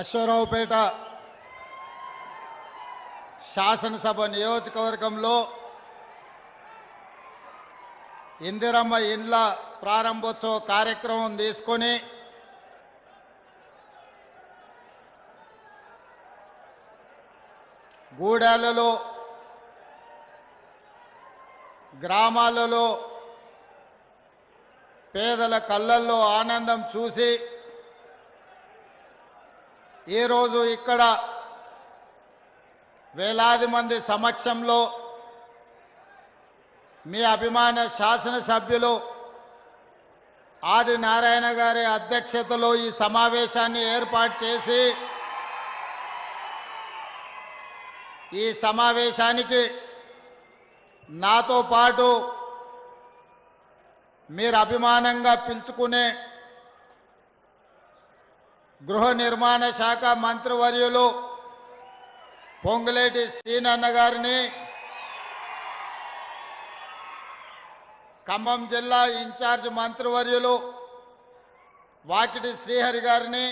అశ్వరావుపేట శాసనసభ నియోజకవర్గంలో ఇందిరమ్మ ఇండ్ల ప్రారంభోత్సవ కార్యక్రమం తీసుకొని గూడాలలో గ్రామాలలో పేదల కళ్ళల్లో ఆనందం చూసి ఈరోజు ఇక్కడ వేలాది మంది సమక్షంలో మీ అభిమాన శాసనసభ్యులు ఆది నారాయణ గారి అధ్యక్షతలో ఈ సమావేశాన్ని ఏర్పాటు చేసి ఈ సమావేశానికి నాతో పాటు మీరు అభిమానంగా పిలుచుకునే గృహ నిర్మాణ శాఖ మంత్రివర్యులు పొంగులేటి శ్రీనన్న గారిని, ఖమ్మం జిల్లా ఇన్ఛార్జ్ మంత్రివర్యులు వాకిటి శ్రీహరి గారిని,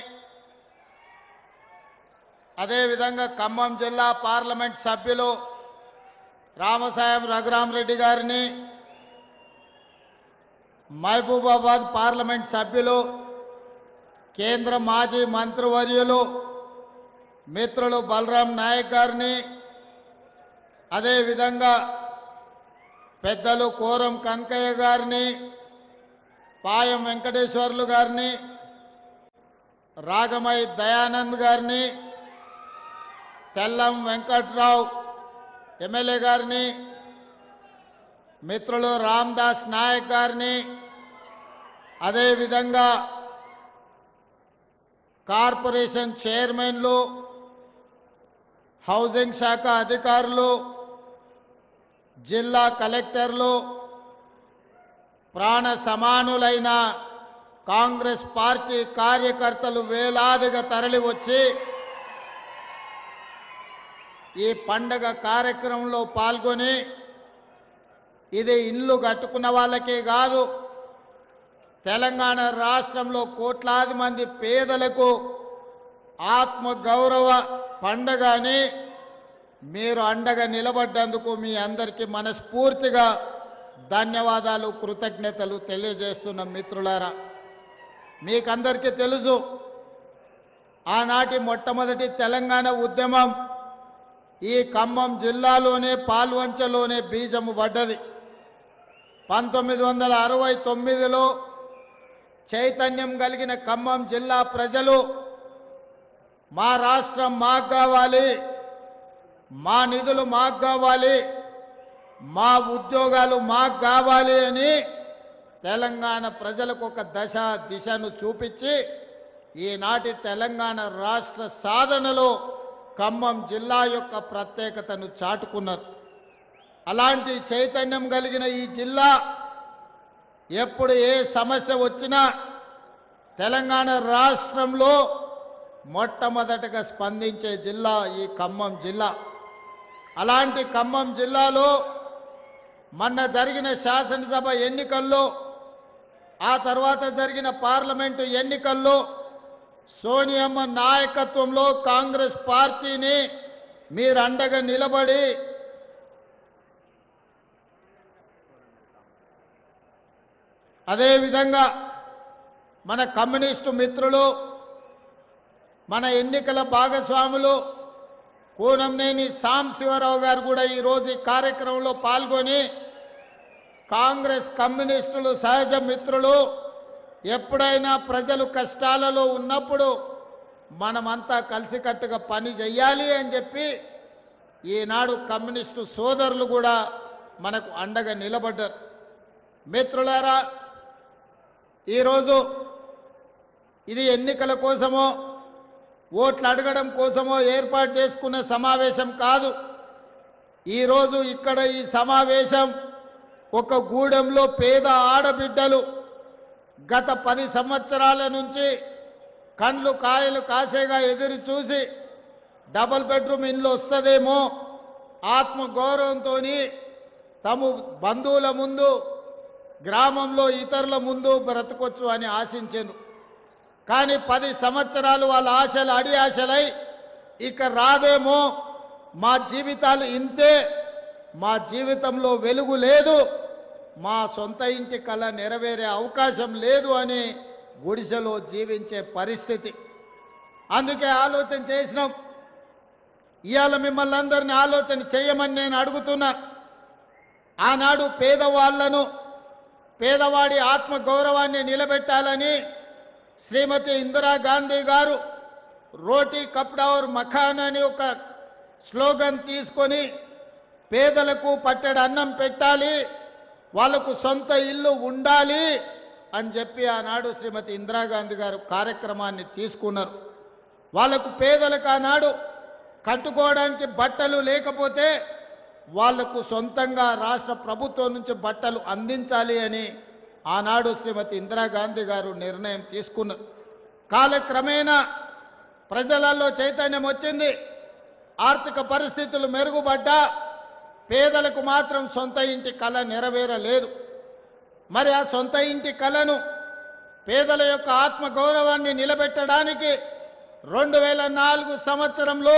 అదేవిధంగా ఖమ్మం జిల్లా పార్లమెంట్ సభ్యులు రామసాయం రఘురామరెడ్డి గారిని, మహబూబాబాద్ పార్లమెంట్ సభ్యులు కేంద్ర మాజీ మంత్రివర్యులు మిత్రులు బలరాం నాయక్ గారిని, అదేవిధంగా పెద్దలు కోరం కనకయ్య గారిని, పాయం వెంకటేశ్వర్లు గారిని, రాగమై దయానంద్ గారిని, తెల్లం వెంకట్రావు ఎమ్మెల్యే గారిని, మిత్రులు రామ్దాస్ నాయక్ గారిని, అదేవిధంగా కార్పొరేషన్ చైర్మన్లు, హౌసింగ్ శాఖ అధికారులు, జిల్లా కలెక్టర్లు, ప్రాణ సమానులైన కాంగ్రెస్ పార్టీ కార్యకర్తలు వేలాదిగా తరలి వచ్చి ఈ పండగ కార్యక్రమంలో పాల్గొని ఇది ఇల్లు కట్టుకున్న వాళ్ళకే కాదు, తెలంగాణ రాష్ట్రంలో కోట్లాది మంది పేదలకు ఆత్మగౌరవ పండగ అని మీరు అండగా నిలబడ్డందుకు మీ అందరికీ మనస్ఫూర్తిగా ధన్యవాదాలు, కృతజ్ఞతలు తెలియజేస్తున్న మిత్రులారా. మీకందరికీ తెలుసు, ఆనాటి మొట్టమొదటి తెలంగాణ ఉద్యమం ఈ ఖమ్మం జిల్లాలోనే పాల్వంచలోనే బీజము పడ్డది. 1969లో చైతన్యం కలిగిన ఖమ్మం జిల్లా ప్రజలు మా రాష్ట్రం మాకు కావాలి, మా నిధులు మాకు కావాలి, మా ఉద్యోగాలు మాకు కావాలి అని తెలంగాణ ప్రజలకు ఒక దిశను చూపించి ఈనాటి తెలంగాణ రాష్ట్ర సాధనలో ఖమ్మం జిల్లా యొక్క ప్రత్యేకతను చాటుకున్నారు. అలాంటి చైతన్యం కలిగిన ఈ జిల్లా ఎప్పుడు ఏ సమస్య వచ్చినా తెలంగాణ రాష్ట్రంలో మొట్టమొదటగా స్పందించే జిల్లా ఈ ఖమ్మం జిల్లా. అలాంటి ఖమ్మం జిల్లాలో మొన్న జరిగిన శాసనసభ ఎన్నికల్లో, ఆ తర్వాత జరిగిన పార్లమెంటు ఎన్నికల్లో సోనియమ్మ నాయకత్వంలో కాంగ్రెస్ పార్టీని మీరు అండగా నిలబడి అదేవిధంగా మన కమ్యూనిస్టు మిత్రులు, మన ఎన్నికల భాగస్వాములు కూనంనేని సాంబశివరావు గారు కూడా ఈరోజు ఈ కార్యక్రమంలో పాల్గొని కాంగ్రెస్ కమ్యూనిస్టులు సహజ మిత్రులు, ఎప్పుడైనా ప్రజలు కష్టాలలో ఉన్నప్పుడు మనమంతా కలిసికట్టుగా పని చేయాలి అని చెప్పి ఈనాడు కమ్యూనిస్టు సోదరులు కూడా మనకు అండగా నిలబడ్డారు. మిత్రులారా, ఈరోజు ఇది ఎన్నికల కోసమో ఓట్లు అడగడం కోసమో ఏర్పాటు చేసుకున్న సమావేశం కాదు. ఈరోజు ఇక్కడ ఈ సమావేశం ఒక గూడెంలో పేద ఆడబిడ్డలు గత 10 సంవత్సరాల నుంచి కండ్లు కాయలు కాసేగా ఎదురు చూసి డబుల్ బెడ్రూమ్ ఇల్లు వస్తుందేమో ఆత్మగౌరవంతో తమ బంధువుల ముందు, గ్రామంలో ఇతరుల ముందు బ్రతకొచ్చు అని ఆశించాను. కానీ 10 సంవత్సరాలు వాళ్ళ ఆశలు అడి ఆశలై ఇక రాదేమో, మా జీవితాలు ఇంతే, మా జీవితంలో వెలుగు లేదు, మా సొంత ఇంటి కల నెరవేరే అవకాశం లేదు అని గుడిసెలో జీవించే పరిస్థితి. అందుకే ఆలోచన చేసినాం. ఇవాళ మిమ్మల్ని అందరినీ ఆలోచన చేయమని నేను అడుగుతున్నా. ఆనాడు పేదవాళ్లను, పేదవాడి ఆత్మగౌరవాన్ని నిలబెట్టాలని శ్రీమతి ఇందిరాగాంధీ గారు రోటీ కప్డా ఔర్ మఖాన్ అని ఒక స్లోగన్ తీసుకొని పేదలకు పట్టెడు అన్నం పెట్టాలి, వాళ్లకు సొంత ఇల్లు ఉండాలి అని చెప్పి ఆనాడు శ్రీమతి ఇందిరాగాంధీ గారు కార్యక్రమాన్ని తీసుకున్నారు. వాళ్లకు పేదలకు ఆనాడు కట్టుకోవడానికి బట్టలు లేకపోతే వాళ్లకు సొంతంగా రాష్ట్ర ప్రభుత్వం నుంచి బట్టలు అందించాలి అని ఆనాడు శ్రీమతి ఇందిరాగాంధీ గారు నిర్ణయం తీసుకున్నారు. కాలక్రమేణా ప్రజలలో చైతన్యం వచ్చింది. ఆర్థిక పరిస్థితులు మెరుగుపడ్డా పేదలకు మాత్రం సొంత ఇంటి కల నెరవేరలేదు. మరి ఆ సొంత ఇంటి కలను, పేదల యొక్క ఆత్మగౌరవాన్ని నిలబెట్టడానికి 2004 సంవత్సరంలో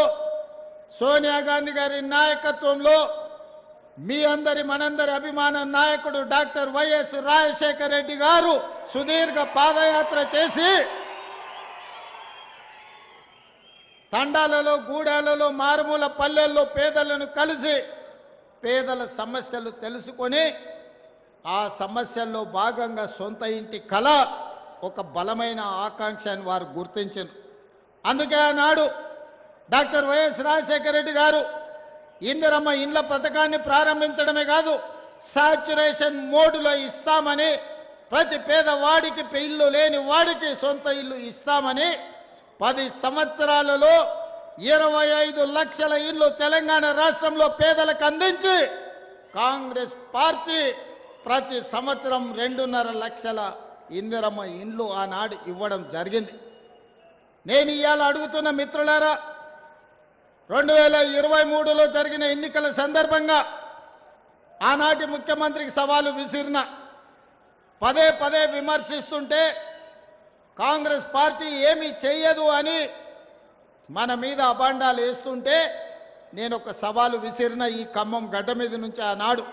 సోనియా గాంధీ గారి నాయకత్వంలో మీ అందరి మనందరి అభిమాన నాయకుడు డాక్టర్ వైఎస్ రాజశేఖర రెడ్డి గారు సుదీర్ఘ పాదయాత్ర చేసి తండాలలో, గూడాలలో, మారుమూల పల్లెల్లో పేదలను కలిసి పేదల సమస్యలు తెలుసుకొని ఆ సమస్యల్లో భాగంగా సొంత ఇంటి కళ ఒక బలమైన ఆకాంక్ష అని వారు గుర్తించారు. అందుకే ఆనాడు డాక్టర్ వైఎస్ రాజశేఖర రెడ్డి గారు ఇందిరమ్మ ఇండ్ల పథకాన్ని ప్రారంభించడమే కాదు, సాచ్యురేషన్ మోడ్లో ఇస్తామని, ప్రతి పేదవాడికి ఇల్లు లేని వాడికి సొంత ఇల్లు ఇస్తామని 10 సంవత్సరాలలో 25 లక్షల ఇల్లు తెలంగాణ రాష్ట్రంలో పేదలకు అందించి కాంగ్రెస్ పార్టీ ప్రతి సంవత్సరం 2.5 లక్షల ఇందిరమ్మ ఇండ్లు ఆనాడు ఇవ్వడం జరిగింది. నేను ఇవాళ అడుగుతున్న మిత్రులారా, 2023లో జరిగిన ఎన్నికల సందర్భంగా ఆనాటి ముఖ్యమంత్రికి సవాలు విసిరిన, పదే పదే విమర్శిస్తుంటే కాంగ్రెస్ పార్టీ ఏమీ చెయ్యదు అని మన మీద అబాండాలు వేస్తుంటే నేను ఒక సవాలు విసిరిన ఈ ఖమ్మం గడ్డ మీద నుంచి ఆనాడు,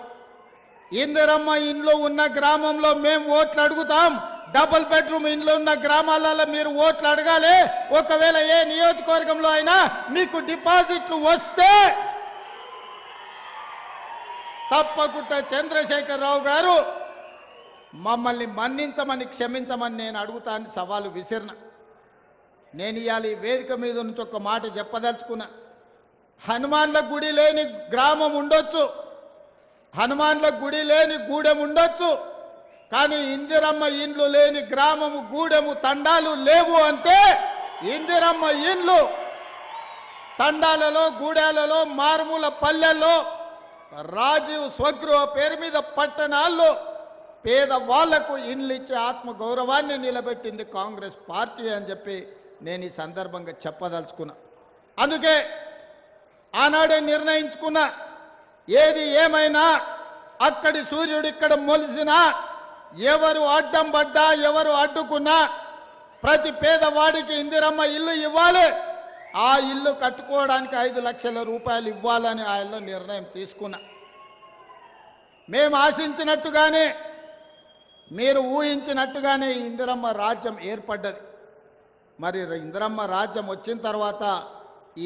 ఇందిరమ్మ ఇండ్లు ఉన్న గ్రామంలో మేము ఓట్లు అడుగుతాం, డబుల్ బెడ్రూమ్ ఇండ్లు ఉన్న గ్రామాలలో మీరు ఓట్లు అడగాలి. ఒకవేళ ఏ నియోజకవర్గంలో అయినా మీకు డిపాజిట్లు వస్తే తప్పకుండా చంద్రశేఖరరావు గారు మమ్మల్ని మన్నించమని, క్షమించమని నేను అడుగుతాను సవాలు విసిరిన. నేను ఇవాళ ఈ వేదిక మీద నుంచి ఒక మాట చెప్పదలుచుకున్నా. హనుమాన్ల గుడి లేని గ్రామం ఉండొచ్చు, హనుమాన్ల గుడి లేని గూడెం ఉండొచ్చు, కానీ ఇందిరమ్మ ఇండ్లు లేని గ్రామము, గూడెము, తండాలు లేవు అంటే ఇందిరమ్మ ఇండ్లు తండాలలో, గూడాలలో, మారుమూల పల్లెల్లో, రాజీవ్ స్వగృహ పేరు మీద పట్టణాల్లో పేదవాళ్లకు ఇండ్లు ఇచ్చే ఆత్మగౌరవాన్ని నిలబెట్టింది కాంగ్రెస్ పార్టీ అని చెప్పి నేను ఈ సందర్భంగా చెప్పదలుచుకున్నా. అందుకే ఆనాడే నిర్ణయించుకున్నా, ఏది ఏమైనా అక్కడి సూర్యుడు ఇక్కడ మొలిసినా, ఎవరు అడ్డం పడ్డా, ఎవరు అడ్డుకున్నా ప్రతి పేదవాడికి ఇందిరమ్మ ఇల్లు ఇవ్వాలి, ఆ ఇల్లు కట్టుకోవడానికి 5 లక్షల రూపాయలు ఇవ్వాలని ఆయనలో నిర్ణయం తీసుకున్నా. మేము ఆశించినట్టుగానే, మీరు ఊహించినట్టుగానే ఇందిరమ్మ రాజ్యం ఏర్పడ్డది. మరి ఇందిరమ్మ రాజ్యం వచ్చిన తర్వాత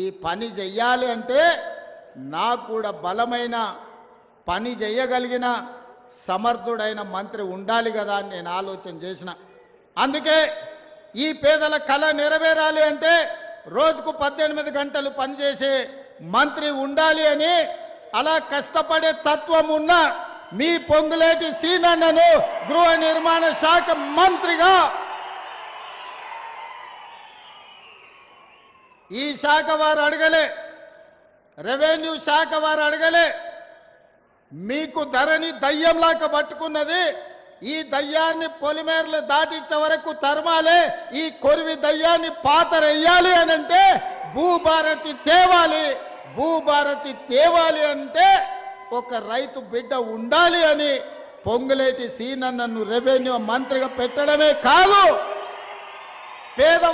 ఈ పని చెయ్యాలి అంటే నాకు కూడా బలమైన పని చేయగలిగిన సమర్థుడైన మంత్రి ఉండాలి కదా అని నేను ఆలోచన చేసిన. అందుకే ఈ పేదల కళ నెరవేరాలి అంటే రోజుకు 18 గంటలు పనిచేసే మంత్రి ఉండాలి అని, అలా కష్టపడే తత్వం ఉన్న మీ పొంగులేటి సీనన్నను గృహ నిర్మాణ శాఖ మంత్రిగా, ఈ శాఖ వారు అడగలే, రెవెన్యూ శాఖ వారు అడగలే, మీకు ధరని దయ్యంలాగా పట్టుకున్నది, ఈ దయ్యాన్ని పొలిమేరలు దాటించే వరకు తరమాలే, ఈ కొరివి దయ్యాన్ని పాతరెయ్యాలి అనంటే భూభారతి తేవాలి, భూభారతి తేవాలి అంటే ఒక రైతు బిడ్డ ఉండాలి అని పొంగులేటి సీనన్నను రెవెన్యూ మంత్రిగా పెట్టడమే కాదు,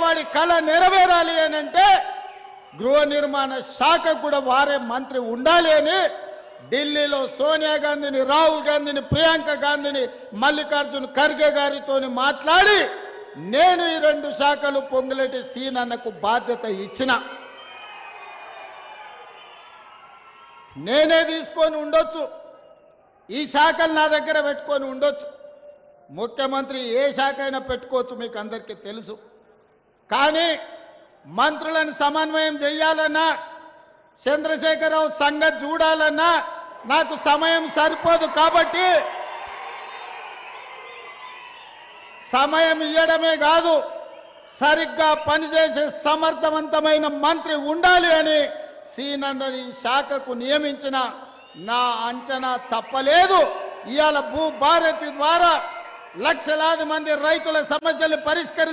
పేదవాడి కళ నెరవేరాలి అని అంటే గృహ నిర్మాణ శాఖ కూడా వారే మంత్రి ఉండాలి అని ఢిల్లీలో సోనియా గాంధీని, రాహుల్ గాంధీని, ప్రియాంక గాంధీని, మల్లికార్జున్ ఖర్గే గారితో మాట్లాడి నేను ఈ 2 శాఖలు పొంగులేటి సీనన్నకు బాధ్యత ఇచ్చిన. నేనే తీసుకొని ఉండొచ్చు, ఈ శాఖలు నా దగ్గర పెట్టుకొని ఉండొచ్చు. ముఖ్యమంత్రి ఏ శాఖ అయినా పెట్టుకోవచ్చు, మీకు అందరికీ తెలుసు. కానీ మంత్రులను సమన్వయం చేయాలన్నా, చంద్రశేఖరరావు సంగతి చూడాలన్నా నాకు సమయం సరిపోదు. కాబట్టి సమయం ఇవ్వడమే కాదు, సరిగ్గా పనిచేసే సమర్థవంతమైన మంత్రి ఉండాలి అని సీనన్నని ఈ శాఖకు నియమించిన నా అంచనా తప్పలేదు. ఇవాళ భూభారతి ద్వారా లక్షలాది మంది రైతుల సమస్యలు పరిష్కరించారు.